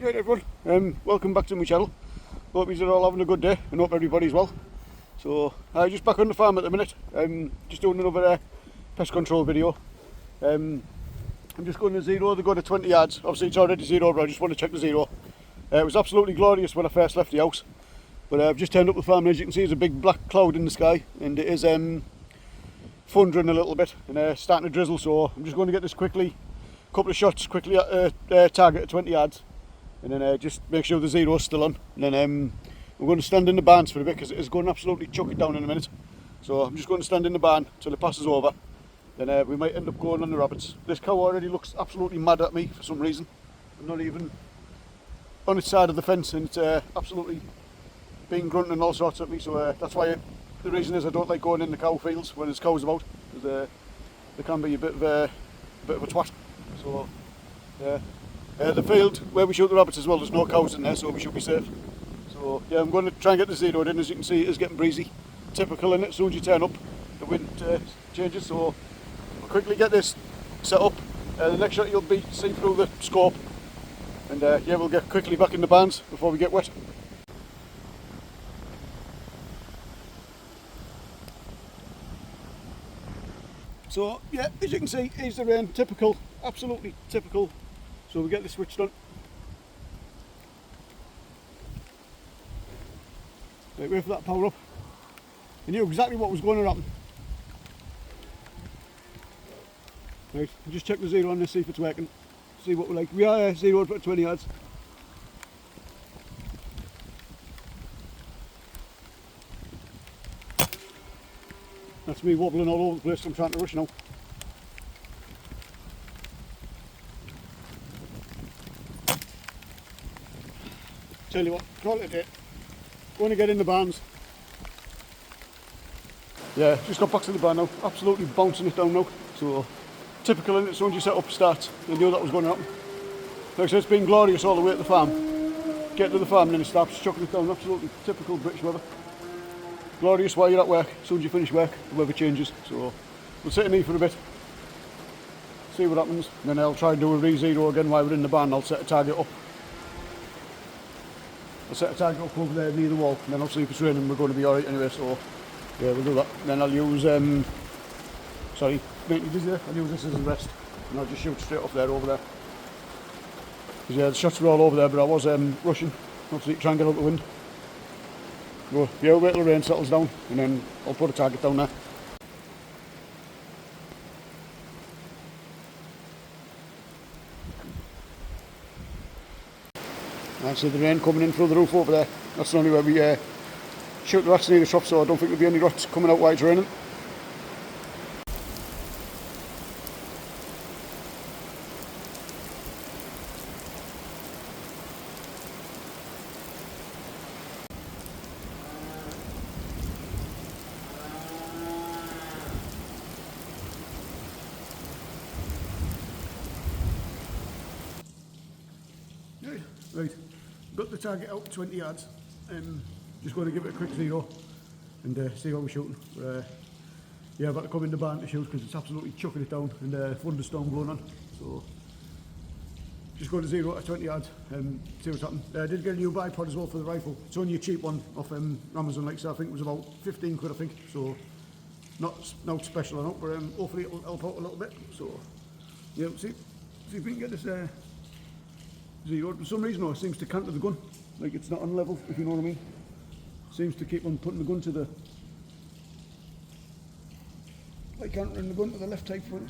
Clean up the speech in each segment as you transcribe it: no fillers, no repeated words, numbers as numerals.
Right everyone, welcome back to my channel. Hope you're all having a good day and hope everybody's well. So I'm just back on the farm at the minute, just doing another pest control video. I'm just going to zero the gun at 20 yards. Obviously it's already zeroed, but I just want to check the zero. It was absolutely glorious when I first left the house, but I've just turned up the farm and as you can see there's a big black cloud in the sky and it is thundering a little bit and starting to drizzle, so I'm just going to get this quickly, couple of shots quickly at target at 20 yards. And then just make sure the zero's still on. And then we're going to stand in the barns for a bit because it is going to absolutely chuck it down in a minute. So I'm just going to stand in the barn till it passes over. Then we might end up going on the rabbits. This cow already looks absolutely mad at me for some reason. I'm not even on its side of the fence and it's absolutely being grunting and all sorts at me. So that's why the reason is I don't like going in the cow fields when there's cows about. Because they can be a bit of a twat. So yeah. The field where we shoot the rabbits as well, there's no cows in there, so we should be safe. So yeah, I'm going to try and get the zeroed in. As you can see, it is getting breezy. Typical in it, as soon as you turn up, the wind changes. So we'll quickly get this set up. The next shot you'll see through the scope. And yeah, we'll get quickly back in the barns before we get wet. So yeah, as you can see, here's the rain. Typical, absolutely typical. So we get the switched on. Right, wait for that power up. I knew exactly what was going to happen. Right, we'll just check the zero on this, see if it's working. See what we're like. We are zeroed for 20 yards. That's me wobbling all over the place. I'm trying to rush now. Tell you what, call it a day. Going to get in the barns. Yeah, just got back to the barn now. Absolutely bouncing it down now. So, typical in it, as soon as you set up starts, you knew that was going to happen. Like I said, it's been glorious all the way to the farm. Get to the farm and then it stops chucking it down. Absolutely typical British weather. Glorious while you're at work. As soon as you finish work, the weather changes. So, we'll sit in here for a bit. See what happens. And then I'll try and do a re-zero again while we're in the barn. I'll set a target up. I'll set a target up over there near the wall and then obviously if it's raining we're going to be alright anyway, so yeah, we'll do that. And then I'll use, sorry, make me dizzy there. I'll use this as a rest and I'll just shoot straight off there, over there. Because yeah, the shots were all over there but I was rushing, obviously to try and get out the wind. So yeah, we'll wait till the rain settles down and then I'll put a target down there. I see the rain coming in through the roof over there. That's the only way we shoot the rats near the shop, so I don't think there'll be any rats coming out while it's raining. Right, got the target out 20 yards. Just going to give it a quick zero and see how we're shooting. Yeah, I've got to come in the barn to shoot because it's absolutely chucking it down and thunderstorm blowing on. So just going to zero at 20 yards and see what's happening. I did get a new bipod as well for the rifle. It's only a cheap one off Amazon, like so. I think it was about 15 quid, I think. So not special or not, but hopefully it'll help out a little bit. So yeah, see if we can get this zeroed. For some reason though, it seems to canter the gun, like it's not on level, if you know what I mean. Seems to keep on putting the gun to the, like cantering the gun to the left type front.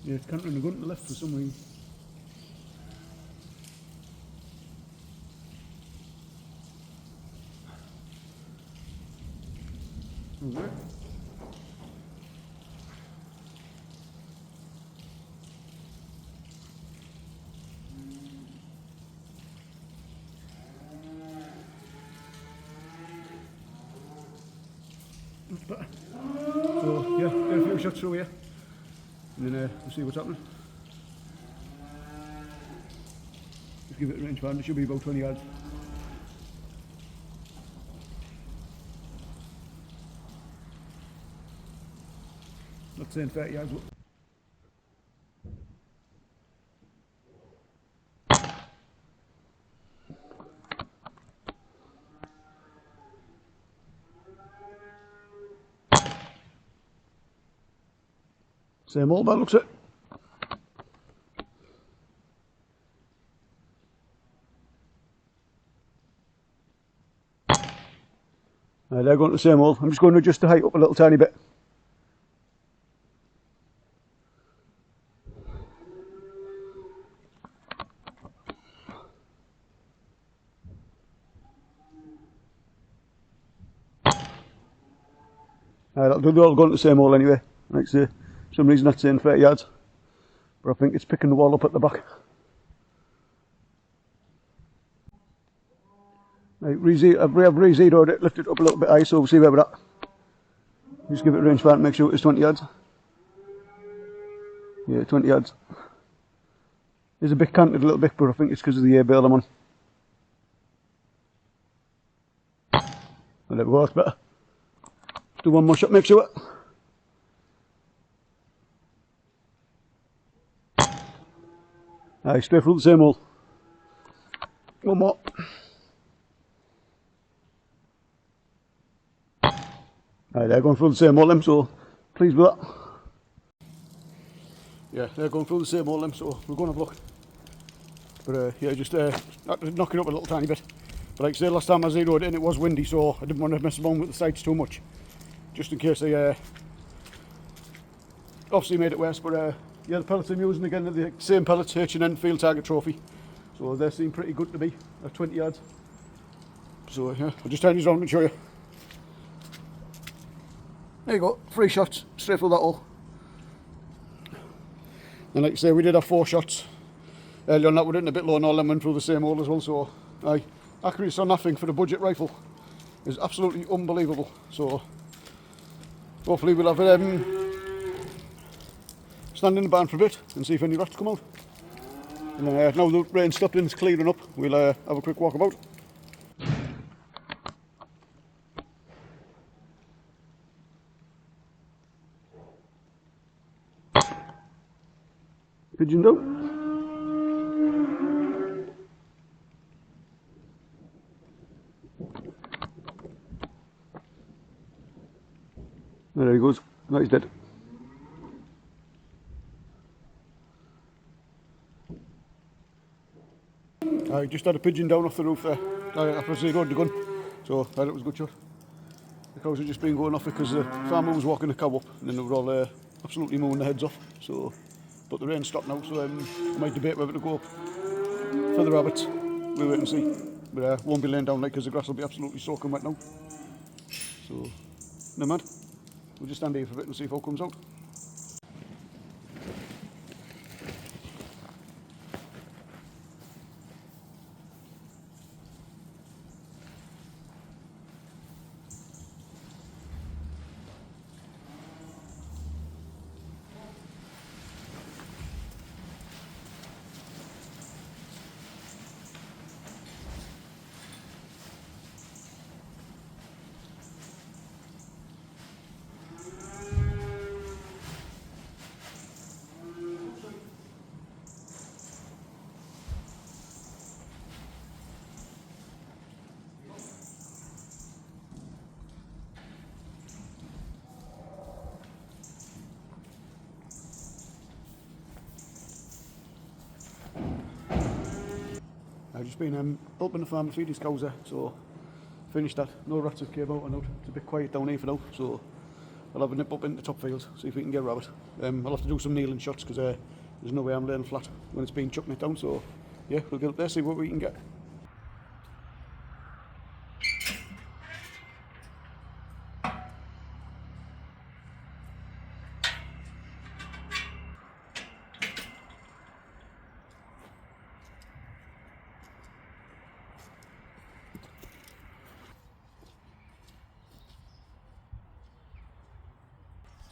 Yeah, it's cantering the gun to the left for some reason. Okay. That's better. So yeah, get a few shots through here and then we'll see what's happening. Just give it a range band, it should be about 20 yards. not saying 30 yards. Same old man looks it. Right, they're going to the same hole. I'm just going to adjust the height up a little tiny bit. Right, that'll do. They're all going to the same hole anyway. Like I say, for some reason that's saying 30 yards. But I think it's picking the wall up at the back. Right, I've re-zeroed it, lifted it up a little bit high, so we'll see where we're at. Just give it a range fire to make sure it's 20 yards. Yeah, 20 yards. It's a bit canted a little bit, but I think it's because of the air bale I'm on. Well, there we go, that's better. Do one more shot, make sure. Aye, straight through the same hole. One more. Aye, they're going through the same hole them, so pleased with that. Yeah, they're going through the same hole them, so we're going to have a look. But yeah, just knock it up a little tiny bit. But like I said, last time I zeroed it in, it was windy, so I didn't want to mess around with the sights too much. Just in case I obviously made it worse. But yeah, the pellets I'm using again are the same pellets, H&N Field Target Trophy. So they seem pretty good to be at 20 yards. So yeah, I'll just turn these around and show you. There you go, 3 shots, straight through that hole. And like I say, we did have 4 shots. Earlier on that, we did a bit low and all them went through the same hole as well. So aye, accuracy on that thing for the budget rifle is absolutely unbelievable. So hopefully we'll have it stand in the barn for a bit and see if any rats come out. And now the rain stopped and it's clearing up, we'll have a quick walk about. Pigeon down. There he goes. Now he's dead. I just had a pigeon down off the roof there. After I zeroed the gun. So I thought it was a good shot. The cows had just been going off because the farmer was walking the cow up and then they were all absolutely mowing their heads off. So, but the rain stopped now, so I might debate whether to go up for the rabbits. We'll wait and see. But I won't be laying down like because the grass will be absolutely soaking wet now. So, no man. We'll just stand here for a bit and see if all comes out. I've just been helping the farmer feed his cows there, so finished that. No rats have came out and out. It's a bit quiet down here for now, so I'll have a nip up into the top field, see if we can get a rabbit. I'll have to do some kneeling shots because there's no way I'm laying flat when it's been chucking it down, so yeah, we'll get up there, see what we can get.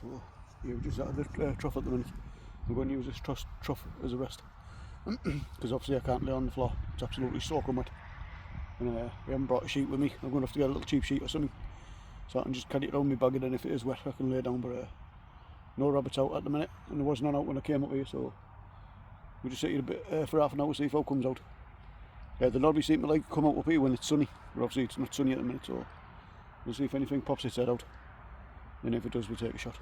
So yeah, we're just out of the trough at the minute. I'm going to use this trough as a rest because obviously I can't lay on the floor, it's absolutely soaking wet. And we haven't brought a sheet with me. I'm going to have to get a little cheap sheet or something so I can just carry it around my bag, and then if it is wet I can lay down. But no rabbits out at the minute, and there was none out when I came up here, so we'll just sit here a bit for half an hour, see if out comes out. The lorry seem to like come out up here when it's sunny, but obviously it's not sunny at the minute, so we'll see if anything pops its head out, and if it does, we'll take a shot.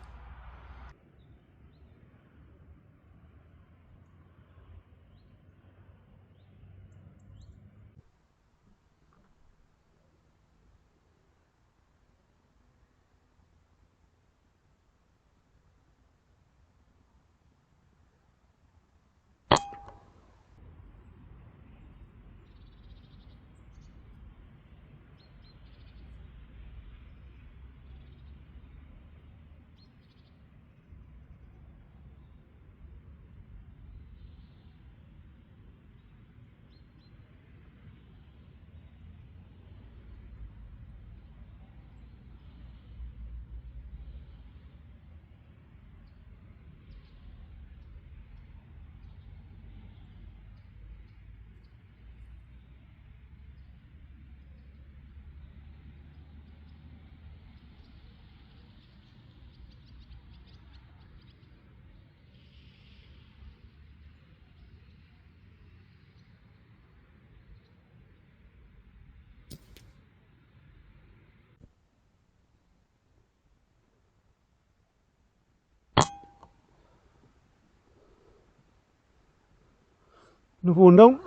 Another one down.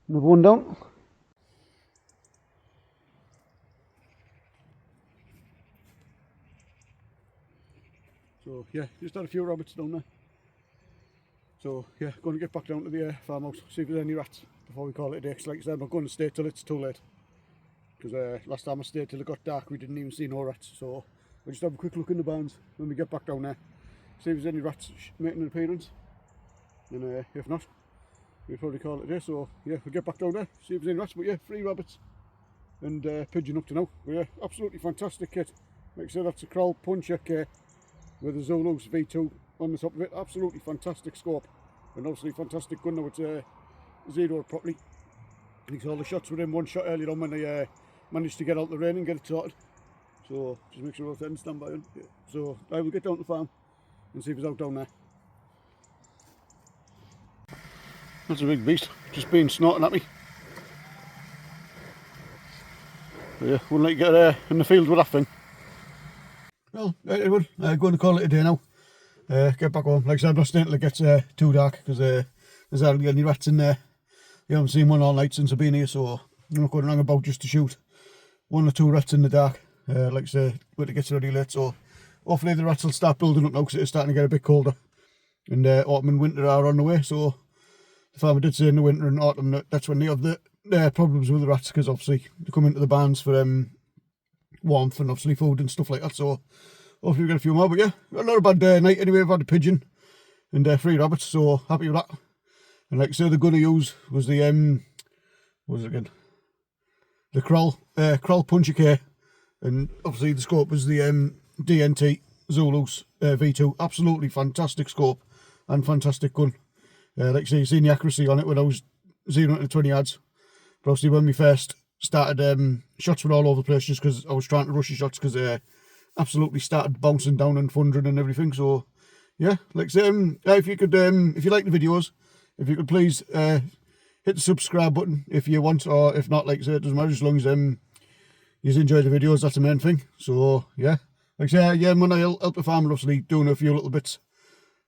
Another one down. So yeah, just had a few rabbits down there. So yeah, going to get back down to the farmhouse, see if there's any rats before we call it a day. Cause like I said, I'm not going to stay till it's too late. Because last time I stayed till it got dark, we didn't even see no rats. So we'll just have a quick look in the barns when we get back down there. See if there's any rats making an appearance. And if not, we'll probably call it a day. So yeah, we'll get back down there, see if there's any rats. But yeah, 3 rabbits and pigeon up to now. But yeah, absolutely fantastic kit. Like I said, that's a Kral puncher kit with a Zulus V2 on the top of it. Absolutely fantastic scope, and obviously fantastic gun now. It's zeroed properly. I think all the shots were in one shot earlier on when I managed to get out the rain and get it sorted. So just make sure I'll and stand by on. Yeah. So I will get down to the farm and see if it's out down there. That's a big beast, just been snorting at me. But yeah, wouldn't like to get in the field with that thing. Well, everyone, I'm going to call it a day now. Get back home. Like I said, I'm not staying till it gets too dark because there's hardly any rats in there. You haven't seen one all night since I've been here, so I'm not going around about just to shoot 1 or 2 rats in the dark. Like I say, when it gets really late, so hopefully the rats will start building up now because it's starting to get a bit colder. And autumn and winter are on the way, so the farmer did say in the winter and autumn that that's when they have the problems with the rats, because obviously they come into the barns for warmth and obviously food and stuff like that. So hopefully we get a few more. But yeah, not a bad night anyway. We've had a pigeon and 3 rabbits, so happy with that. And like I say, the gun I used was the what was it again? The Kral puncher K, and obviously the scope was the Dnt Zulus V2. Absolutely fantastic scope and fantastic gun. Like I say, you seen the accuracy on it when I was 0 to 20 yards. But obviously when we first started, shots were all over the place just because I was trying to rush the shots because they absolutely started bouncing down and thundering and everything. So yeah, like I say, if you could, if you like the videos, if you could please hit the subscribe button if you want, or if not, like I say, it doesn't matter, as long as you enjoy the videos, that's the main thing. So yeah, like I say, yeah, when I help the farmer, obviously doing a few little bits.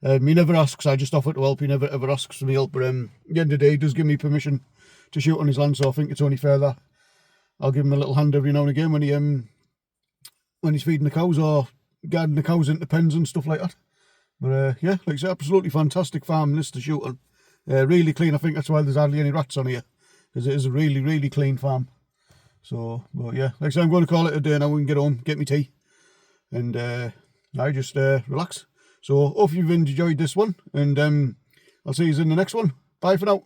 He never asks, I just offer to help. He never ever asks for me help, but at the end of the day, he does give me permission to shoot on his land, so I think it's only fair that I'll give him a little hand every now and again when he's feeding the cows or guarding the cows into pens and stuff like that. But yeah, like I say, absolutely fantastic farm this to shoot on. Really clean. I think that's why there's hardly any rats on here, because it is a really, really clean farm. So, but yeah, like I say, I'm going to call it a day now. We can get home, get me tea, and I just relax. So, hope you've enjoyed this one, and I'll see you in the next one. Bye for now.